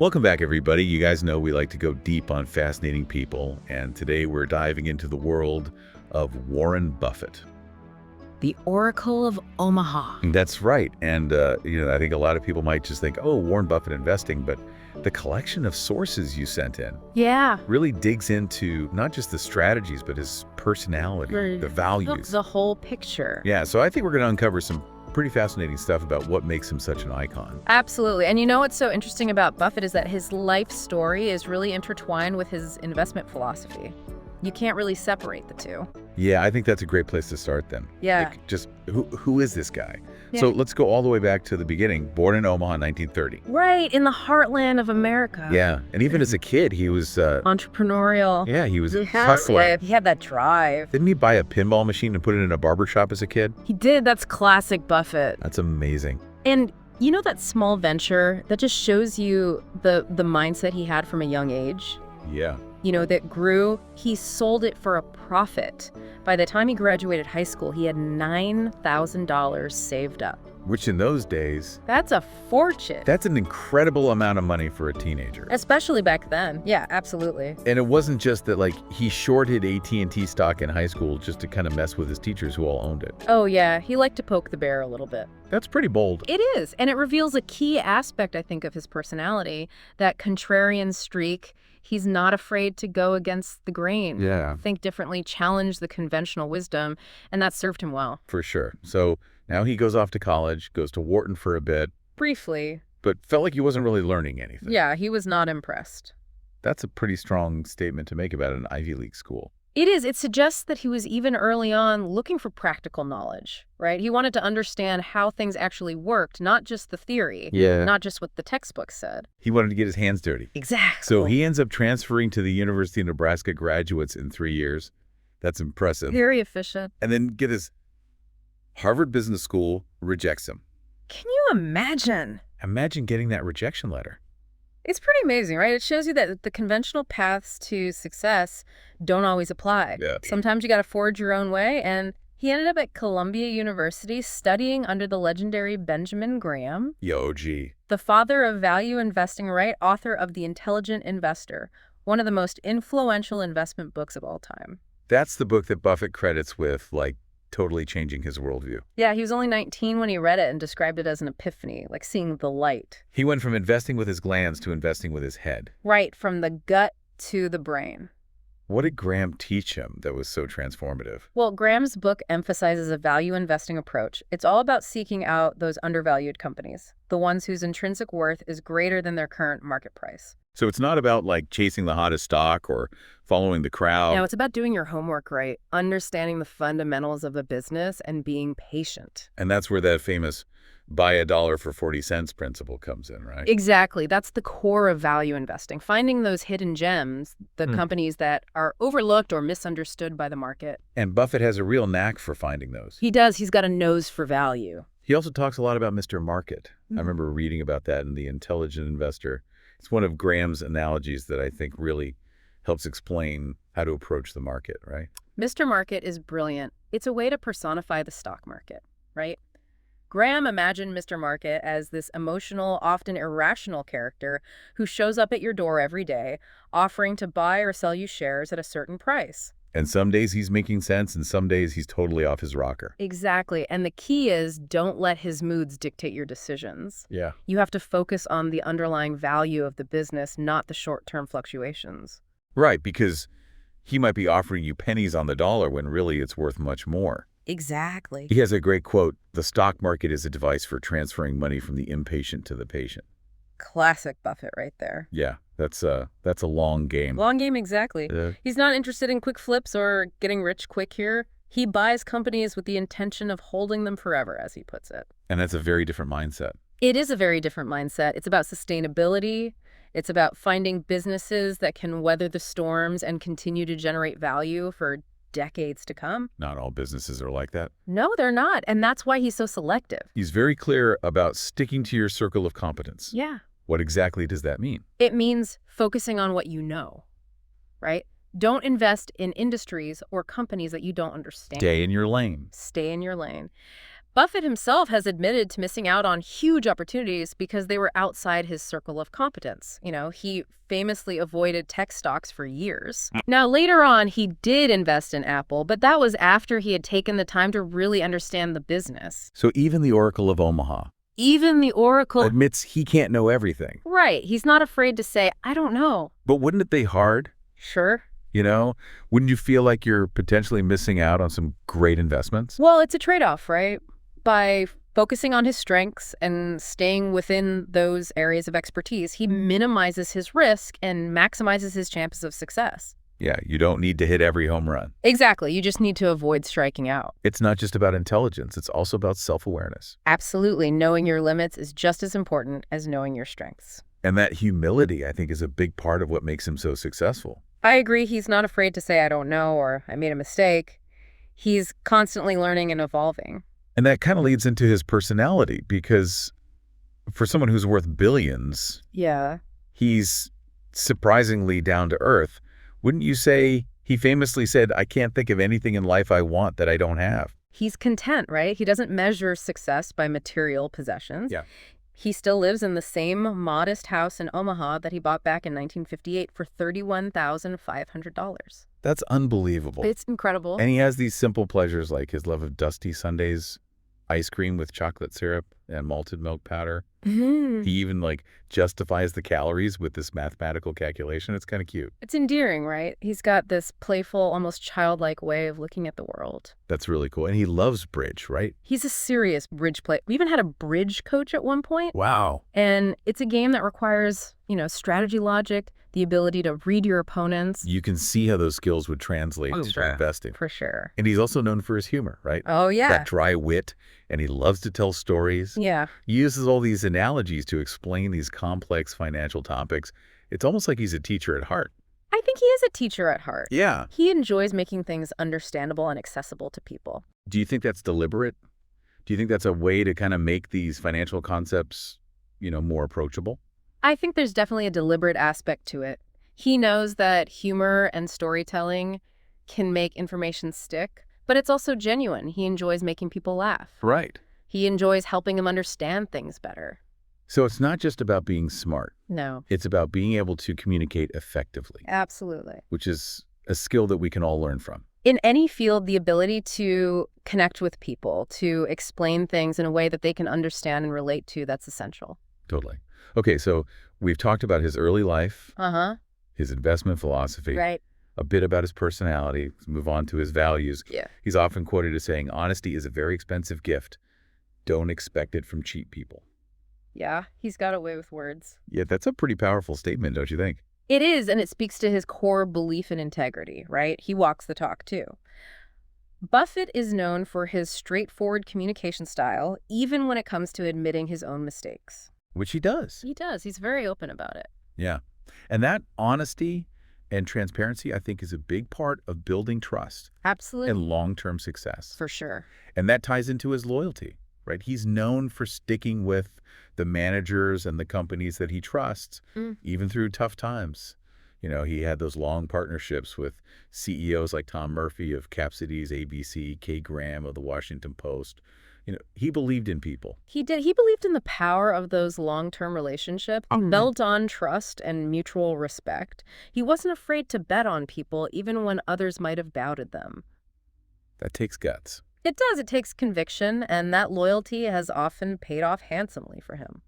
Welcome back, everybody. You guys know we like to go deep on fascinating people, and today we're diving into the world of Warren Buffett. The Oracle of Omaha. That's right. And, I think a lot of people might just think, oh, Warren Buffett investing, but the collection of sources you sent in Yeah. really digs into not just the strategies, but his personality, the values. The whole picture. Yeah, so I think we're going to uncover some pretty fascinating stuff about what makes him such an icon. Absolutely. And you know what's so interesting about Buffett is that his life story is really intertwined with his investment philosophy. You can't really separate the two. Yeah, I think that's a great place to start then. Yeah. Like, just who is this guy? Yeah. So let's go all the way back to the beginning. Born in Omaha in 1930. Right, in the heartland of America. Yeah, and even as a kid, he was Entrepreneurial. yeah, he was a hustler. Yeah, he had that drive. Didn't he buy a pinball machine and put it in a barber shop as a kid? He did. That's classic Buffett. That's amazing. And you know that small venture that just shows you the mindset he had from a young age? Yeah. That grew. He sold it for a profit. By the time he graduated high school, he had $9,000 saved up. Which in those days, That's a fortune. that's an incredible amount of money for a teenager. Especially back then. Yeah, absolutely. And it wasn't just that, like, he shorted AT&T stock in high school just to kind of mess with his teachers who all owned it. Oh, yeah. He liked to poke the bear a little bit. That's pretty bold. It is. And it reveals a key aspect, I think, of his personality, that contrarian streak. He's not afraid to go against the grain. Yeah. Think differently, challenge the conventional wisdom, and that served him well. For sure. So now he goes off to college, goes to Wharton for a bit, Briefly. but felt like he wasn't really learning anything. Yeah, he was not impressed. That's a pretty strong statement to make about an Ivy League school. It is. It suggests that he was even early on looking for practical knowledge, right? He wanted to understand how things actually worked, not just the theory, Yeah. not just what the textbook said. He wanted to get his hands dirty. Exactly. So he ends up transferring to the University of Nebraska graduates in 3 years. That's impressive. Very efficient. And then get this, Harvard Business School rejects him. Can you imagine? Imagine getting that rejection letter. It's pretty amazing, right? It shows you that the conventional paths to success don't always apply. Yeah. Sometimes you got to forge your own way. And he ended up at Columbia University studying under the legendary Benjamin Graham, Yo, gee. the father of value investing, right? Author of The Intelligent Investor, one of the most influential investment books of all time. That's the book that Buffett credits with, like, totally changing his worldview. Yeah, he was only 19 when he read it and described it as an epiphany, like seeing the light. He went from investing with his glands to investing with his head. Right, from the gut to the brain. What did Graham teach him that was so transformative? Well, Graham's book emphasizes a value investing approach. It's all about seeking out those undervalued companies, the ones whose intrinsic worth is greater than their current market price. So it's not about, like, chasing the hottest stock or following the crowd. Now, it's about doing your homework right, understanding the fundamentals of a business, and being patient. And that's where that famous buy a dollar for 40 cents principle comes in, right? Exactly. That's the core of value investing, finding those hidden gems, the companies that are overlooked or misunderstood by the market. And Buffett has a real knack for finding those. He does. He's got a nose for value. He also talks a lot about Mr. Market. I remember reading about that in The Intelligent Investor. It's one of Graham's analogies that I think really helps explain how to approach the market, right? Mr. Market is brilliant. It's a way to personify the stock market, right? Graham imagined Mr. Market as this emotional, often irrational character who shows up at your door every day, offering to buy or sell you shares at a certain price. And some days he's making sense, and some days he's totally off his rocker. Exactly. And the key is don't let his moods dictate your decisions. Yeah. You have to focus on the underlying value of the business, not the short-term fluctuations. Right, because he might be offering you pennies on the dollar when really it's worth much more. Exactly. He has a great quote, "The stock market is a device for transferring money from the impatient to the patient." Classic Buffett right there. Yeah, that's a long game. Long game, exactly. He's not interested in quick flips or getting rich quick here. He buys companies with the intention of holding them forever, as he puts it. And that's a very different mindset. It is a very different mindset. It's about sustainability. It's about finding businesses that can weather the storms and continue to generate value for decades to come. Not all businesses are like that. No, they're not. And that's why he's so selective. He's very clear about sticking to your circle of competence. Yeah. What exactly does that mean? It means focusing on what you know, right? Don't invest in industries or companies that you don't understand. Stay in your lane. Stay in your lane. Buffett himself has admitted to missing out on huge opportunities because they were outside his circle of competence. He famously avoided tech stocks for years. Now, later on, he did invest in Apple, but that was after he had taken the time to really understand the business. So even the Oracle of Omaha Even the Oracle admits he can't know everything. Right. He's not afraid to say, I don't know. But wouldn't it be hard? Sure. Wouldn't you feel like you're potentially missing out on some great investments? Well, it's a trade-off, right? By focusing on his strengths and staying within those areas of expertise, he minimizes his risk and maximizes his chances of success. Yeah, you don't need to hit every home run. Exactly. You just need to avoid striking out. It's not just about intelligence. It's also about self-awareness. Absolutely. Knowing your limits is just as important as knowing your strengths. And that humility, I think, is a big part of what makes him so successful. I agree. He's not afraid to say, I don't know, or I made a mistake. He's constantly learning and evolving. And that kind of leads into his personality, because for someone who's worth billions, Yeah. he's surprisingly down to earth. Wouldn't you say he famously said, I can't think of anything in life I want that I don't have? He's content, right? He doesn't measure success by material possessions. Yeah. He still lives in the same modest house in Omaha that he bought back in 1958 for $31,500. That's unbelievable. It's incredible. And he has these simple pleasures like his love of dusty sundaes, ice cream with chocolate syrup and malted milk powder. Mhm. He even justifies the calories with this mathematical calculation. It's kind of cute. It's endearing, right? He's got this playful, almost childlike way of looking at the world. That's really cool. And he loves bridge, right? He's a serious bridge player. We even had a bridge coach at one point. Wow. And it's a game that requires, strategy logic, the ability to read your opponents. You can see how those skills would translate to investing. For sure. And he's also known for his humor, right? Oh, yeah. That dry wit, and he loves to tell stories. Yeah. He uses all these analogies to explain these complex financial topics. It's almost like he's a teacher at heart. I think he is a teacher at heart. Yeah. He enjoys making things understandable and accessible to people. Do you think that's deliberate? Do you think that's a way to kind of make these financial concepts, more approachable? I think there's definitely a deliberate aspect to it. He knows that humor and storytelling can make information stick, but it's also genuine. He enjoys making people laugh. Right. He enjoys helping them understand things better. So it's not just about being smart. No. It's about being able to communicate effectively, Absolutely. which is a skill that we can all learn from. In any field, the ability to connect with people, to explain things in a way that they can understand and relate to, that's essential. Totally. Okay, so we've talked about his early life, Uh-huh. his investment philosophy, Right. a bit about his personality. Let's move on to his values. Yeah. He's often quoted as saying, honesty is a very expensive gift. Don't expect it from cheap people. Yeah, he's got a way with words. Yeah, that's a pretty powerful statement, don't you think? It is, and it speaks to his core belief in integrity, right? He walks the talk, too. Buffett is known for his straightforward communication style, even when it comes to admitting his own mistakes. Which he does. He does. He's very open about it. Yeah. And that honesty and transparency, I think, is a big part of building trust Absolutely. and long-term success. For sure. And that ties into his loyalty, right? He's known for sticking with the managers and the companies that he trusts, even through tough times. He had those long partnerships with CEOs like Tom Murphy of Capsidy's ABC, Kay Graham of the Washington Post. He believed in people. He did. He believed in the power of those long-term relationships, built on trust and mutual respect. He wasn't afraid to bet on people, even when others might have doubted them. That takes guts. It does. It takes conviction, and that loyalty has often paid off handsomely for him.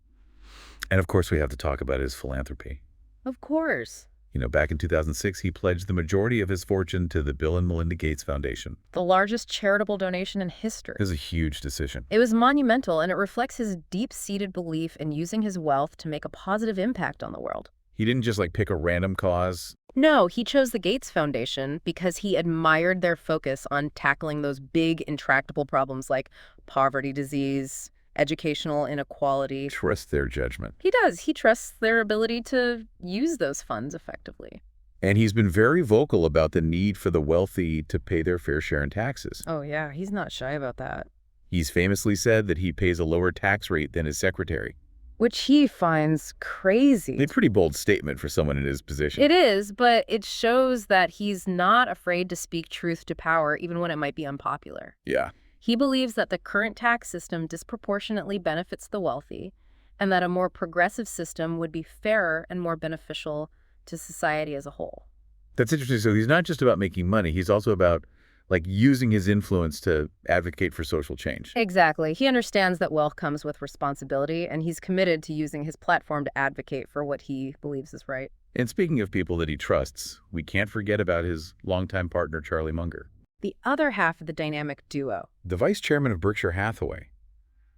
And of course, we have to talk about his philanthropy. Of course. Back in 2006, he pledged the majority of his fortune to the Bill and Melinda Gates Foundation. The largest charitable donation in history. It was a huge decision. It was monumental, and it reflects his deep-seated belief in using his wealth to make a positive impact on the world. He didn't just pick a random cause. No, he chose the Gates Foundation because he admired their focus on tackling those big, intractable problems like poverty, disease, educational inequality. Trust their judgment. He does. He trusts their ability to use those funds effectively. And he's been very vocal about the need for the wealthy to pay their fair share in taxes. Oh, yeah. He's not shy about that. He's famously said that he pays a lower tax rate than his secretary. Which he finds crazy. A pretty bold statement for someone in his position. It is, but it shows that he's not afraid to speak truth to power, even when it might be unpopular. Yeah. He believes that the current tax system disproportionately benefits the wealthy, and that a more progressive system would be fairer and more beneficial to society as a whole. That's interesting. So he's not just about making money. He's also about, like, using his influence to advocate for social change. Exactly. He understands that wealth comes with responsibility, and he's committed to using his platform to advocate for what he believes is right. And speaking of people that he trusts, we can't forget about his longtime partner, Charlie Munger, The other half of the dynamic duo. the vice chairman of Berkshire Hathaway.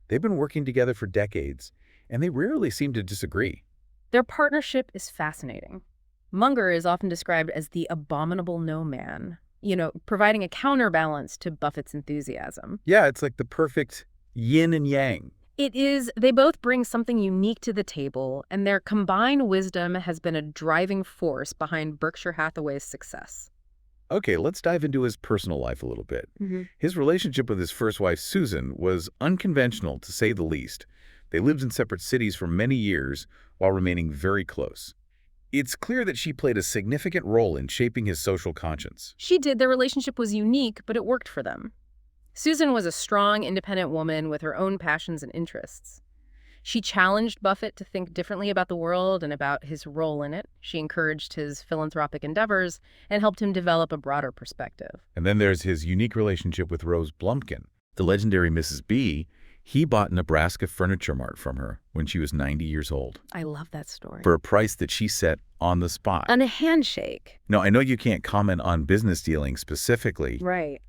They've been working together for decades, and they rarely seem to disagree. Their partnership is fascinating. Munger is often described as the abominable no-man, providing a counterbalance to Buffett's enthusiasm. Yeah, it's like the perfect yin and yang. It is. They both bring something unique to the table, and their combined wisdom has been a driving force behind Berkshire Hathaway's success. Okay, let's dive into his personal life a little bit. His relationship with his first wife, Susan, was unconventional, to say the least. They lived in separate cities for many years while remaining very close. It's clear that she played a significant role in shaping his social conscience. She did. Their relationship was unique, but it worked for them. Susan was a strong, independent woman with her own passions and interests. She challenged Buffett to think differently about the world and about his role in it. She encouraged his philanthropic endeavors and helped him develop a broader perspective. And then there's his unique relationship with Rose Blumkin, the legendary Mrs. B. He bought Nebraska Furniture Mart from her when she was 90 years old I love that story. for a price that she set on the spot. On a handshake. Now, I know you can't comment on business dealings specifically, Right.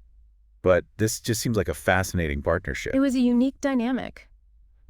but this just seems like a fascinating partnership. It was a unique dynamic.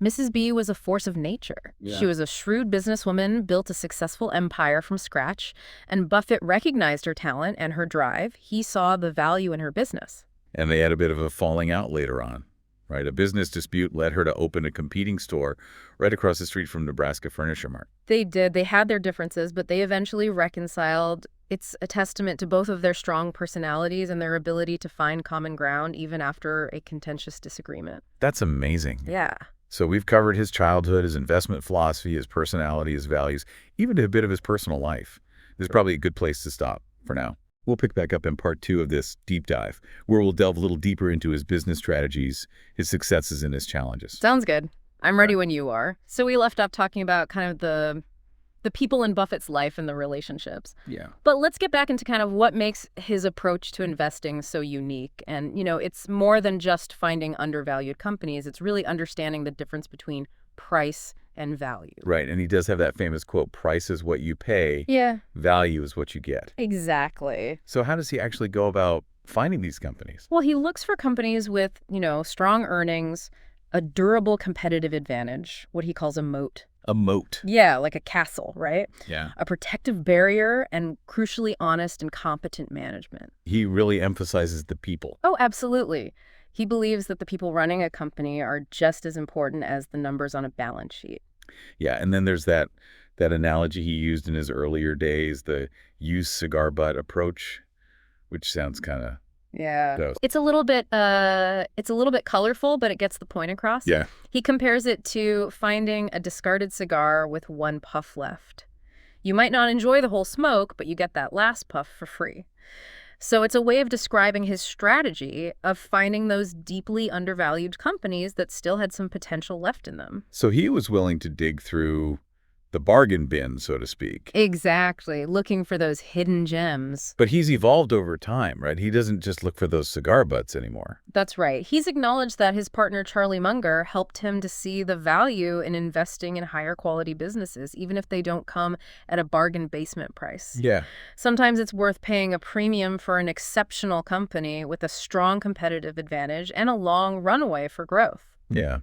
Mrs. B was a force of nature. Yeah. She was a shrewd businesswoman, built a successful empire from scratch, and Buffett recognized her talent and her drive. He saw the value in her business. And they had a bit of a falling out later on, right? A business dispute led her to open a competing store right across the street from Nebraska Furniture Mart. They did. They had their differences, but they eventually reconciled. It's a testament to both of their strong personalities and their ability to find common ground even after a contentious disagreement. That's amazing. Yeah. So we've covered his childhood, his investment philosophy, his personality, his values, even a bit of his personal life. This is probably a good place to stop for now. We'll pick back up in part 2 of this deep dive, where we'll delve a little deeper into his business strategies, his successes, and his challenges. Sounds good. I'm ready when you are. So we left off talking about kind of the people in Buffett's life and the relationships. Yeah. But let's get back into kind of what makes his approach to investing so unique. And, it's more than just finding undervalued companies. It's really understanding the difference between price and value. Right, and he does have that famous quote, price is what you pay, Yeah, value is what you get. exactly. So how does he actually go about finding these companies? Well, he looks for companies with, strong earnings, a durable competitive advantage, what he calls a moat. A moat. Yeah, like a castle, right? Yeah. A protective barrier and, crucially, honest and competent management. He really emphasizes the people. Oh, absolutely. He believes that the people running a company are just as important as the numbers on a balance sheet. Yeah, and then there's that analogy he used in his earlier days, the use cigar butt approach, which sounds kind of Yeah. gross. It's a little bit colorful, but it gets the point across. Yeah. He compares it to finding a discarded cigar with one puff left. You might not enjoy the whole smoke, but you get that last puff for free. So it's a way of describing his strategy of finding those deeply undervalued companies that still had some potential left in them. So he was willing to dig through the bargain bin, so to speak. Exactly. Looking for those hidden gems. But he's evolved over time, right? He doesn't just look for those cigar butts anymore. That's right. He's acknowledged that his partner, Charlie Munger, helped him to see the value in investing in higher quality businesses, even if they don't come at a bargain basement price. Yeah. Sometimes it's worth paying a premium for an exceptional company with a strong competitive advantage and a long runway for growth. Yeah.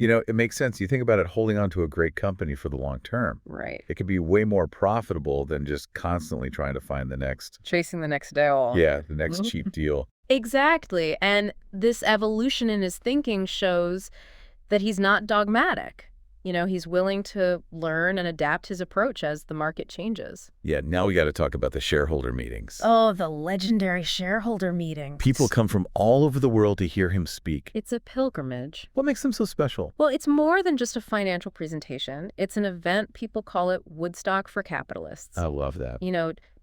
It makes sense. You think about it, holding on to a great company for the long term. Right. It could be way more profitable than just constantly trying to find the next, Chasing the next deal. the next cheap deal. Exactly. And this evolution in his thinking shows that he's not dogmatic. He's willing to learn and adapt his approach as the market changes. Yeah, now we got to talk about the shareholder meetings. Oh, the legendary shareholder meeting. People come from all over the world to hear him speak. It's a pilgrimage. What makes them so special? Well, it's more than just a financial presentation. It's an event. People call it Woodstock for capitalists. I love that.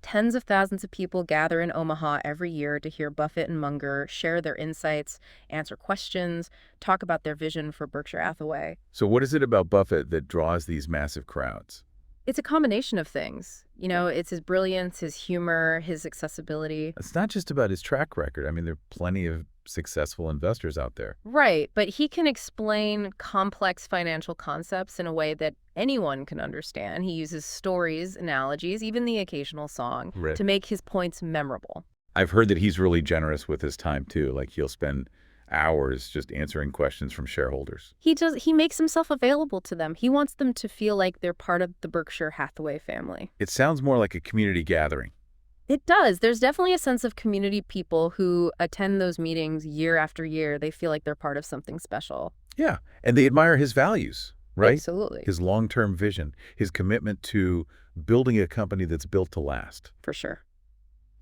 Tens of thousands of people gather in Omaha every year to hear Buffett and Munger share their insights, answer questions, talk about their vision for Berkshire Hathaway. So what is it about Buffett that draws these massive crowds? It's a combination of things. It's his brilliance, his humor, his accessibility. It's not just about his track record. I mean, there are plenty of successful investors out there. Right, but he can explain complex financial concepts in a way that anyone can understand. He uses stories, analogies, even the occasional song Right. to make his points memorable. I've heard that he's really generous with his time, too. Like, he'll spend hours just answering questions from shareholders. He makes himself available to them. He wants them to feel like they're part of the Berkshire Hathaway family. It sounds more like a community gathering. It does. There's definitely a sense of community people who attend those meetings year after year. They feel like they're part of something special. Yeah, and they admire his values, right? Absolutely. His long-term vision, his commitment to building a company that's built to last. For sure.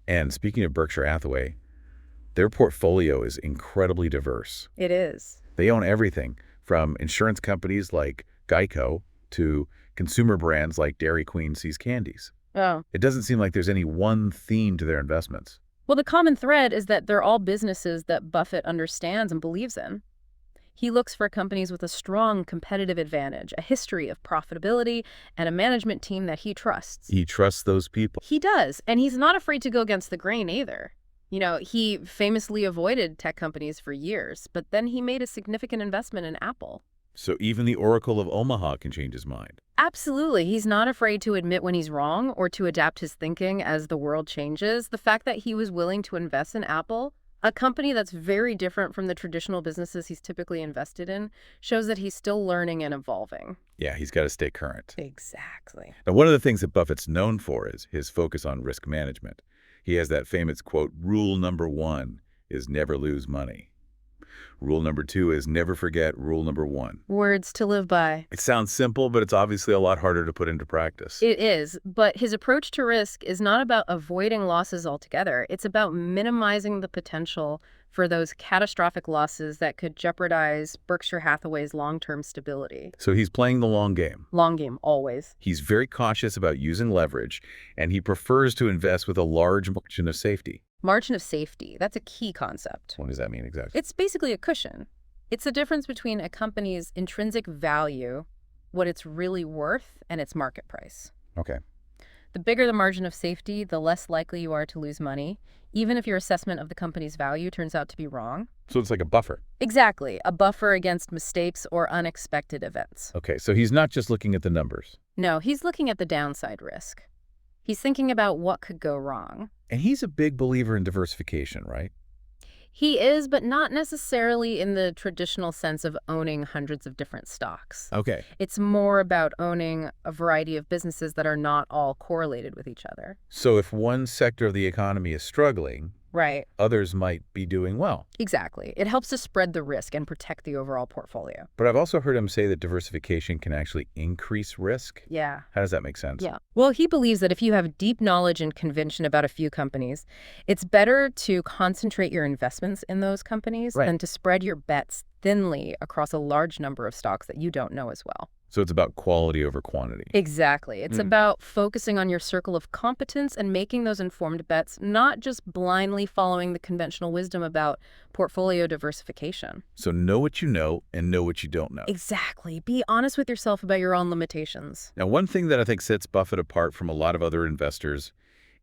And speaking of Berkshire Hathaway, their portfolio is incredibly diverse. It is. They own everything from insurance companies like Geico to consumer brands like Dairy Queen See's Candies. Oh. It doesn't seem like there's any one theme to their investments. Well, the common thread is that they're all businesses that Buffett understands and believes in. He looks for companies with a strong competitive advantage, a history of profitability, and a management team that he trusts. He trusts those people. He does, and he's not afraid to go against the grain either. He famously avoided tech companies for years, but then he made a significant investment in Apple. So even the Oracle of Omaha can change his mind. Absolutely. He's not afraid to admit when he's wrong or to adapt his thinking as the world changes. The fact that he was willing to invest in Apple, a company that's very different from the traditional businesses he's typically invested in, shows that he's still learning and evolving. Yeah, he's got to stay current. Exactly. Now, one of the things that Buffett's known for is his focus on risk management. He has that famous quote, "Rule number 1 is never lose money. Rule number 2 is never forget rule number 1. Words to live by. It sounds simple, but it's obviously a lot harder to put into practice. It is, but his approach to risk is not about avoiding losses altogether. It's about minimizing the potential for those catastrophic losses that could jeopardize Berkshire Hathaway's long-term stability. So he's playing the long game. Long game, always. He's very cautious about using leverage, and he prefers to invest with a large margin of safety. Margin of safety, that's a key concept. What does that mean exactly? It's basically a cushion. It's the difference between a company's intrinsic value, what it's really worth, and its market price. Okay. The bigger the margin of safety, the less likely you are to lose money, even if your assessment of the company's value turns out to be wrong. So it's like a buffer. Exactly, a buffer against mistakes or unexpected events. Okay, so he's not just looking at the numbers. No, he's looking at the downside risk. He's thinking about what could go wrong. And he's a big believer in diversification, right? He is, but not necessarily in the traditional sense of owning hundreds of different stocks. Okay. It's more about owning a variety of businesses that are not all correlated with each other. So if one sector of the economy is struggling, Right. others might be doing well. Exactly. It helps to spread the risk and protect the overall portfolio. But I've also heard him say that diversification can actually increase risk. Yeah. How does that make sense? Yeah. Well, he believes that if you have deep knowledge and conviction about a few companies, it's better to concentrate your investments in those companies than to spread your bets thinly across a large number of stocks that you don't know as well. So it's about quality over quantity. Exactly. It's about focusing on your circle of competence and making those informed bets, not just blindly following the conventional wisdom about portfolio diversification. So know what you know and know what you don't know. Exactly. Be honest with yourself about your own limitations. Now, one thing that I think sets Buffett apart from a lot of other investors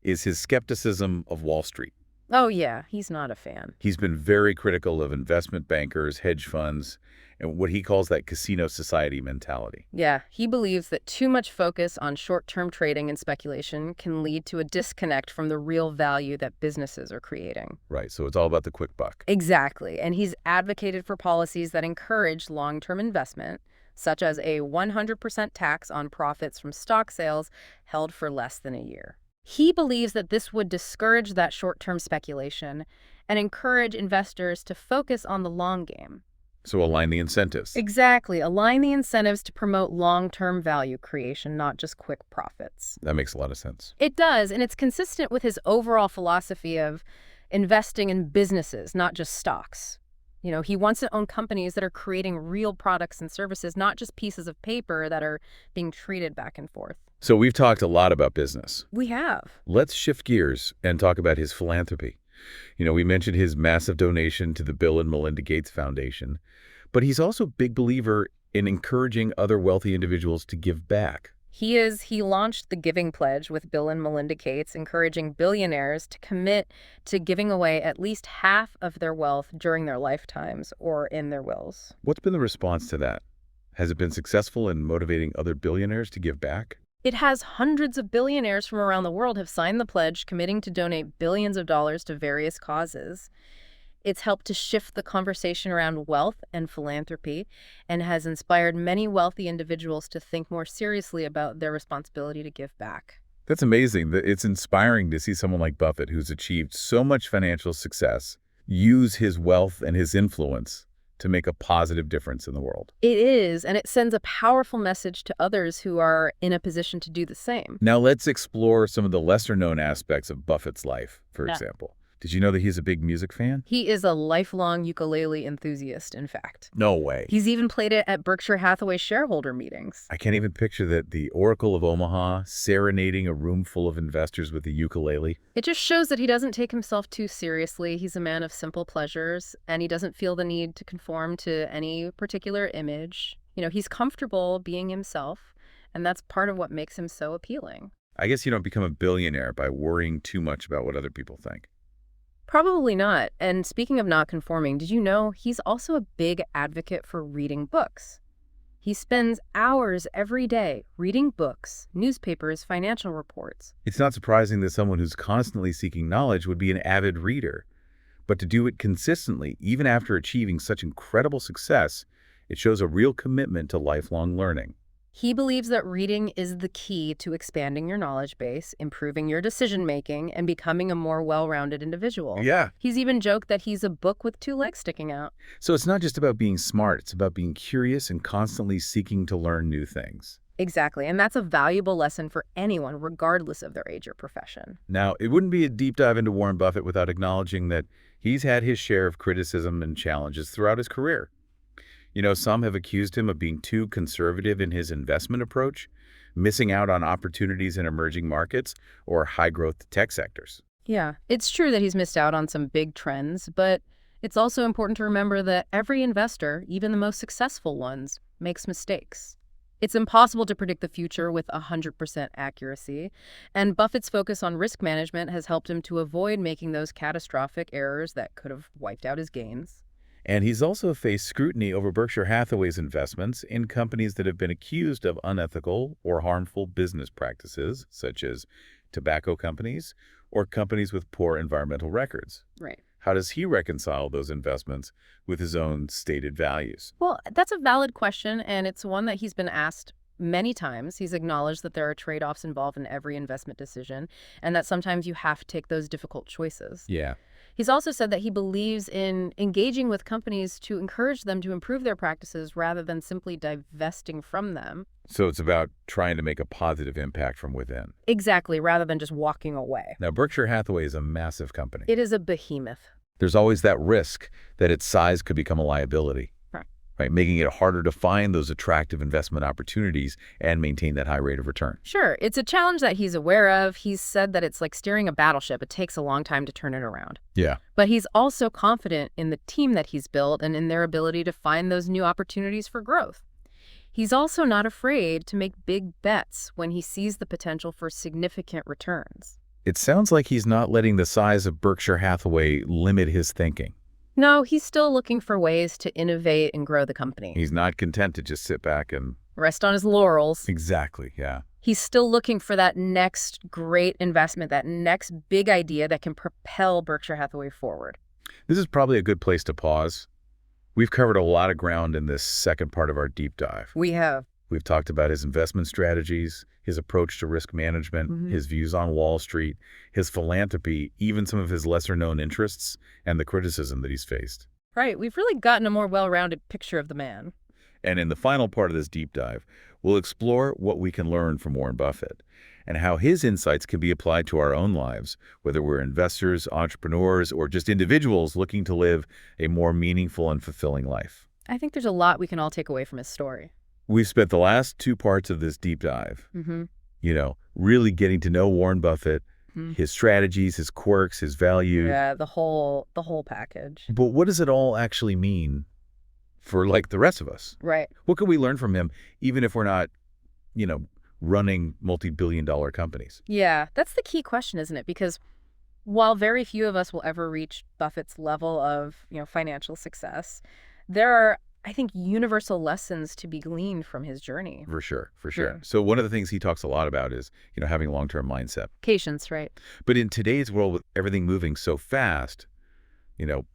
is his skepticism of Wall Street. Oh, yeah. He's not a fan. He's been very critical of investment bankers, hedge funds, and what he calls that casino society mentality. Yeah, he believes that too much focus on short-term trading and speculation can lead to a disconnect from the real value that businesses are creating. Right, so it's all about the quick buck. Exactly, and he's advocated for policies that encourage long-term investment, such as a 100% tax on profits from stock sales held for less than a year. He believes that this would discourage that short-term speculation and encourage investors to focus on the long game. So align the incentives. Exactly. Align the incentives to promote long-term value creation, not just quick profits. That makes a lot of sense. It does, and it's consistent with his overall philosophy of investing in businesses, not just stocks. He wants to own companies that are creating real products and services, not just pieces of paper that are being traded back and forth. So we've talked a lot about business. We have. Let's shift gears and talk about his philanthropy. We mentioned his massive donation to the Bill and Melinda Gates Foundation, but he's also a big believer in encouraging other wealthy individuals to give back. He launched the Giving Pledge with Bill and Melinda Gates, encouraging billionaires to commit to giving away at least half of their wealth during their lifetimes or in their wills. What's been the response to that? Has it been successful in motivating other billionaires to give back? It has hundreds of billionaires from around the world have signed the pledge, committing to donate billions of dollars to various causes. It's helped to shift the conversation around wealth and philanthropy and has inspired many wealthy individuals to think more seriously about their responsibility to give back. That's amazing. It's inspiring to see someone like Buffett, who's achieved so much financial success, use his wealth and his influence to make a positive difference in the world. It is, and it sends a powerful message to others who are in a position to do the same. Now let's explore some of the lesser-known aspects of Buffett's life, for example. Did you know that he's a big music fan? He is a lifelong ukulele enthusiast, in fact. No way. He's even played it at Berkshire Hathaway shareholder meetings. I can't even picture that the Oracle of Omaha serenading a room full of investors with a ukulele. It just shows that he doesn't take himself too seriously. He's a man of simple pleasures, and he doesn't feel the need to conform to any particular image. He's comfortable being himself, and that's part of what makes him so appealing. I guess you don't become a billionaire by worrying too much about what other people think. Probably not. And speaking of not conforming, did you know he's also a big advocate for reading books? He spends hours every day reading books, newspapers, financial reports. It's not surprising that someone who's constantly seeking knowledge would be an avid reader. But to do it consistently, even after achieving such incredible success, it shows a real commitment to lifelong learning. He believes that reading is the key to expanding your knowledge base, improving your decision-making, and becoming a more well-rounded individual. Yeah. He's even joked that he's a book with two legs sticking out. So it's not just about being smart, it's about being curious and constantly seeking to learn new things. Exactly, and that's a valuable lesson for anyone, regardless of their age or profession. Now, it wouldn't be a deep dive into Warren Buffett without acknowledging that he's had his share of criticism and challenges throughout his career. Some have accused him of being too conservative in his investment approach, missing out on opportunities in emerging markets or high-growth tech sectors. Yeah, it's true that he's missed out on some big trends, but it's also important to remember that every investor, even the most successful ones, makes mistakes. It's impossible to predict the future with 100% accuracy, and Buffett's focus on risk management has helped him to avoid making those catastrophic errors that could have wiped out his gains. And he's also faced scrutiny over Berkshire Hathaway's investments in companies that have been accused of unethical or harmful business practices, such as tobacco companies or companies with poor environmental records. Right. How does he reconcile those investments with his own stated values? Well, that's a valid question, and it's one that he's been asked many times. He's acknowledged that there are trade-offs involved in every investment decision, and that sometimes you have to take those difficult choices. Yeah. He's also said that he believes in engaging with companies to encourage them to improve their practices rather than simply divesting from them. So it's about trying to make a positive impact from within. Exactly, rather than just walking away. Now, Berkshire Hathaway is a massive company. It is a behemoth. There's always that risk that its size could become a liability, right? Making it harder to find those attractive investment opportunities and maintain that high rate of return. Sure, it's a challenge that he's aware of. He's said that it's like steering a battleship. It takes a long time to turn it around. Yeah. But he's also confident in the team that he's built and in their ability to find those new opportunities for growth. He's also not afraid to make big bets when he sees the potential for significant returns. It sounds like he's not letting the size of Berkshire Hathaway limit his thinking. No, he's still looking for ways to innovate and grow the company. He's not content to just sit back and rest on his laurels. Exactly, yeah. He's still looking for that next great investment, that next big idea that can propel Berkshire Hathaway forward. This is probably a good place to pause. We've covered a lot of ground in this second part of our deep dive. We have. We've talked about his investment strategies, his approach to risk management, his views on Wall Street, his philanthropy, even some of his lesser-known interests, and the criticism that he's faced. Right. We've really gotten a more well-rounded picture of the man. And in the final part of this deep dive, we'll explore what we can learn from Warren Buffett and how his insights can be applied to our own lives, whether we're investors, entrepreneurs, or just individuals looking to live a more meaningful and fulfilling life. I think there's a lot we can all take away from his story. We've spent the last two parts of this deep dive really getting to know Warren Buffett, Mhm. his strategies, his quirks, his values. Yeah, the whole package. But what does it all actually mean for like the rest of us? Right. What can we learn from him, even if we're not, you know, running multi-billion-dollar companies? Yeah, that's the key question, isn't it? Because while very few of us will ever reach Buffett's level of, financial success, there are, I think, universal lessons to be gleaned from his journey. For sure, for sure. Yeah. So one of the things he talks a lot about is, having a long-term mindset. Patience, right? But in today's world, with everything moving so fast,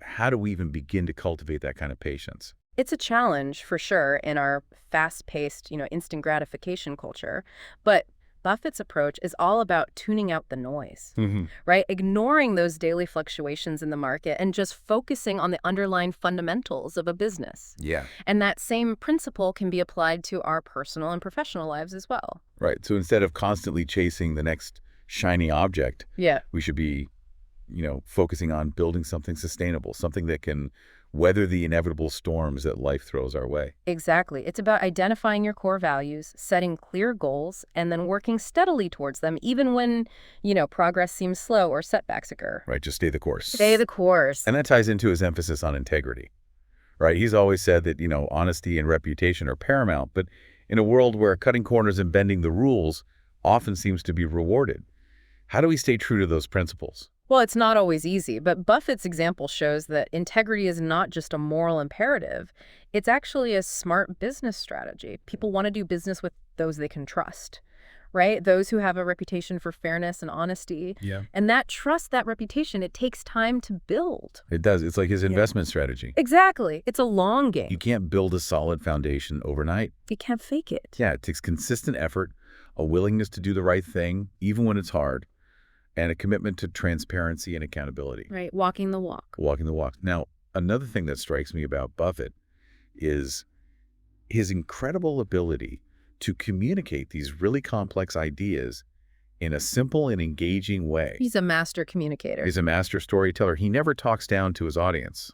how do we even begin to cultivate that kind of patience? It's a challenge for sure in our fast-paced, instant gratification culture. But Buffett's approach is all about tuning out the noise, Hmm. right? Ignoring those daily fluctuations in the market and just focusing on the underlying fundamentals of a business. Yeah. And that same principle can be applied to our personal and professional lives as well. Right. So instead of constantly chasing the next shiny object, Yeah. we should be, focusing on building something sustainable, something that can weather the inevitable storms that life throws our way. Exactly. It's about identifying your core values, setting clear goals, and then working steadily towards them, even when, progress seems slow or setbacks occur. Right. Just stay the course. Stay the course. And that ties into his emphasis on integrity. Right. He's always said that, honesty and reputation are paramount, but in a world where cutting corners and bending the rules often seems to be rewarded, how do we stay true to those principles? Well, it's not always easy, but Buffett's example shows that integrity is not just a moral imperative. It's actually a smart business strategy. People want to do business with those they can trust, right? Those who have a reputation for fairness and honesty. Yeah. And that trust, that reputation, it takes time to build. It does. It's like his investment strategy. Exactly. It's a long game. You can't build a solid foundation overnight. You can't fake it. Yeah, it takes consistent effort, a willingness to do the right thing, even when it's hard, and a commitment to transparency and accountability. Right. Walking the walk. Walking the walk. Now, another thing that strikes me about Buffett is his incredible ability to communicate these really complex ideas in a simple and engaging way. He's a master communicator. He's a master storyteller. He never talks down to his audience.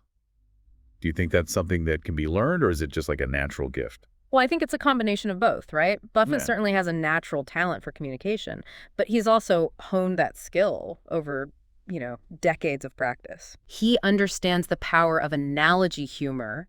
Do you think that's something that can be learned, or is it just like a natural gift? Well, I think it's a combination of both, right? Buffett Yeah. certainly has a natural talent for communication, but he's also honed that skill over, decades of practice. He understands the power of analogy humor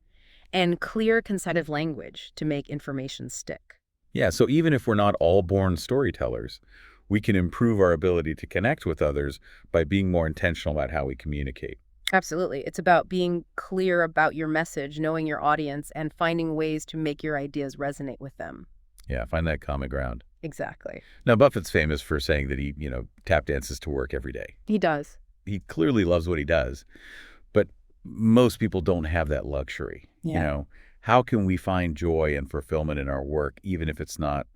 and clear, concise language to make information stick. Yeah, so even if we're not all born storytellers, we can improve our ability to connect with others by being more intentional about how we communicate. Absolutely. It's about being clear about your message, knowing your audience, and finding ways to make your ideas resonate with them. Yeah, find that common ground. Exactly. Now, Buffett's famous for saying that he, tap dances to work every day. He does. He clearly loves what he does, but most people don't have that luxury. How can we find joy and fulfillment in our work, even if it's not,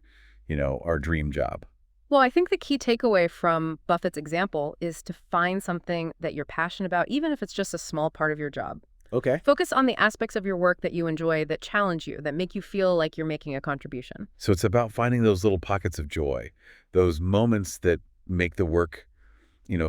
our dream job? Well, I think the key takeaway from Buffett's example is to find something that you're passionate about, even if it's just a small part of your job. Okay. Focus on the aspects of your work that you enjoy, that challenge you, that make you feel like you're making a contribution. So it's about finding those little pockets of joy, those moments that make the work,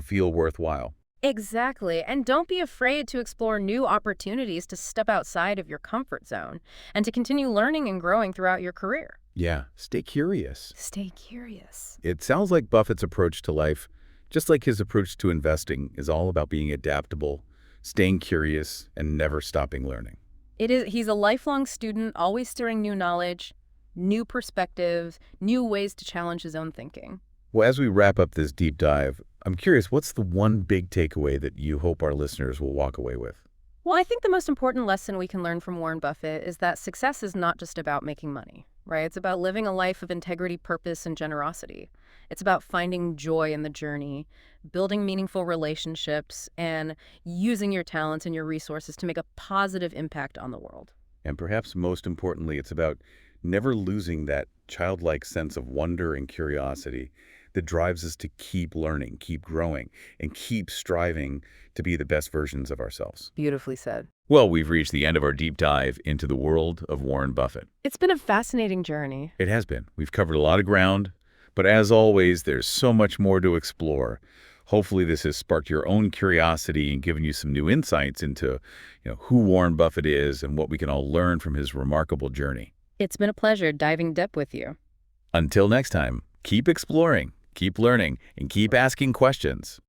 feel worthwhile. Exactly. And don't be afraid to explore new opportunities to step outside of your comfort zone and to continue learning and growing throughout your career. Yeah, stay curious. Stay curious. It sounds like Buffett's approach to life, just like his approach to investing, is all about being adaptable, staying curious, and never stopping learning. He's a lifelong student, always stirring new knowledge, new perspectives, new ways to challenge his own thinking. Well, as we wrap up this deep dive, I'm curious, what's the one big takeaway that you hope our listeners will walk away with? Well, I think the most important lesson we can learn from Warren Buffett is that success is not just about making money, right? It's about living a life of integrity, purpose, and generosity. It's about finding joy in the journey, building meaningful relationships, and using your talents and your resources to make a positive impact on the world. And perhaps most importantly, it's about never losing that childlike sense of wonder and curiosity that drives us to keep learning, keep growing, and keep striving to be the best versions of ourselves. Beautifully said. Well, we've reached the end of our deep dive into the world of Warren Buffett. It's been a fascinating journey. It has been. We've covered a lot of ground, but as always, there's so much more to explore. Hopefully this has sparked your own curiosity and given you some new insights into, who Warren Buffett is and what we can all learn from his remarkable journey. It's been a pleasure diving deep with you. Until next time, Keep exploring, keep learning, and keep asking questions.